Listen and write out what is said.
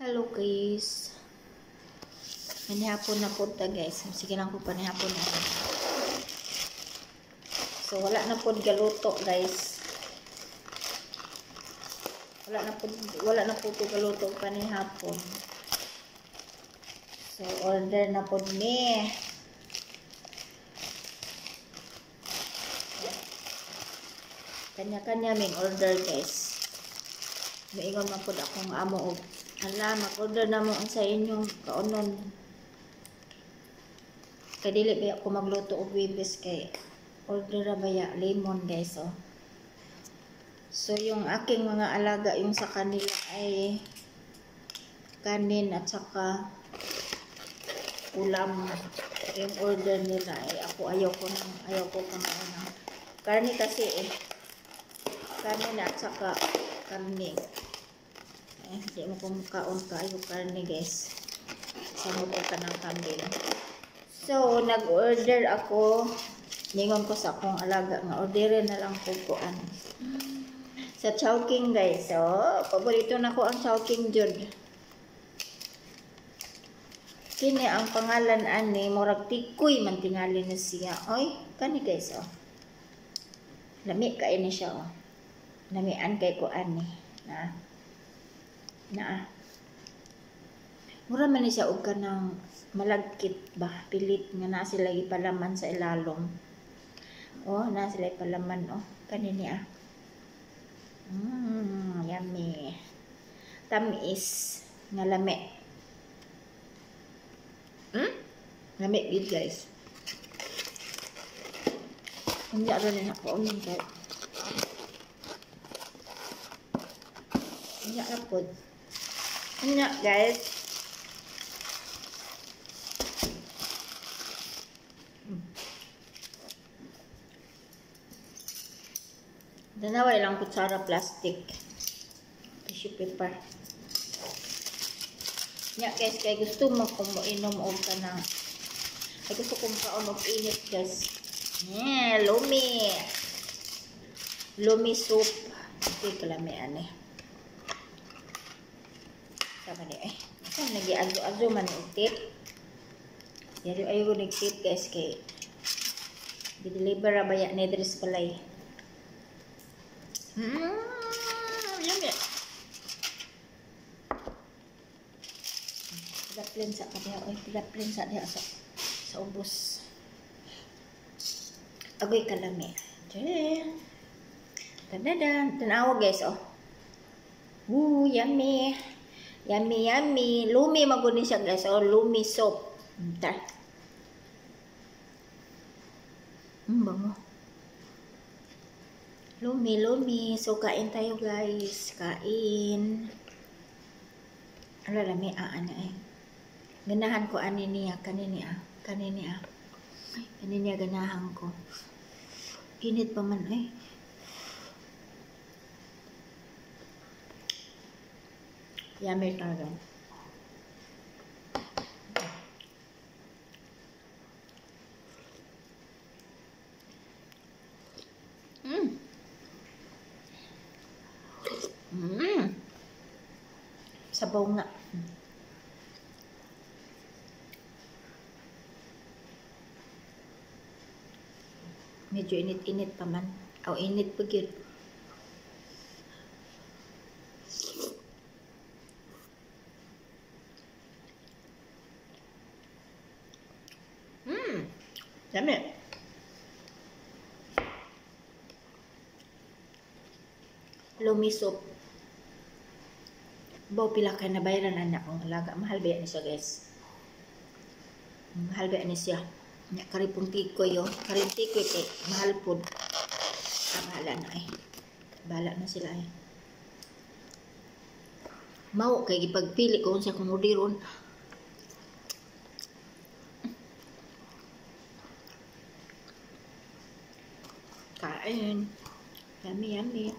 Hello guys. Manihapon na po ta guys. Sige lang po panihapon na. So wala na po galuto guys. Wala na po galuto panihapon. So order na po ni. Kanya-kanya ming order guys. Maingon man po akong amo og ala, mag-order na mo sa inyong kaunon. Kaya dili ba ako magluto og wibis kay order na baya lemon guys oh. So yung aking mga alaga yung sa kanila ay kanin at saka ulam. Yung order nila ay ako ayaw ko kumain ng karne kasi kanin at saka karne. Hindi mo kumakaon kayo karne guys. Samot ka ng kambing. So, nag-order ako. Ningon ko sa akong alaga nga orderin na lang ko ano. Sa Chowking guys. So, paborito na ko ang Chowking jud. Kini ang pangalan ani murag tikoy man tingali na siya. Oy, kani guys oh. Lami kay ni siya oh. Lamian kay ko ani na. Mura man ni siya og kanang malagkit ba, pilit nga na sila ipalaman sa ilalom. Oh, na sila ipalaman oh, kanini ah. Yummy. Tamis nga lami. Lami gid guys. Unya ra na ako unya kay. Unya ra pod. Unya guys. Danaway lang kutsara plastic. Tissue paper. Nya guys, kay gusto mo kung inom og kanang ay gusto kong kaon og init guys. Lumi. Lumi soup. Okay, kalami ani. Tama ni eh. Saan nag-azo man og tip. Yari ayo ko nag-tip guys kay di-deliver ra baya ni Dres Palay. Yummy. Pidaplin sa kadiha. Oy, pidaplin sa diha sa ubos. Agoy kalami. Diyan. Tadadan. Tanawa guys, oh. Yummy. Yummy, yummy. Lumi maguni siya guys. Oh, lumi soap. Tar. Bango. Lumi. So, kain tayo guys. Kain. Ano lami, ana eh. Ganahan ko ani niya. Kanini ganahan ko. Init pa man eh. Yummy talaga. Sabaw nga. Medyo init-init pa man. O, init pa gyud. Dami. Lumi soup. Baw pila kay nabayaran anak kong alaga. Mahal ba yan siya guys? Mahal ba yan siya? Karipong tikoy yo. Karipong tikoy kay mahal po. Bahala na eh. Bahala na sila eh. Mau kay ipagpili ko sa kung udiron. Kain. Yummy.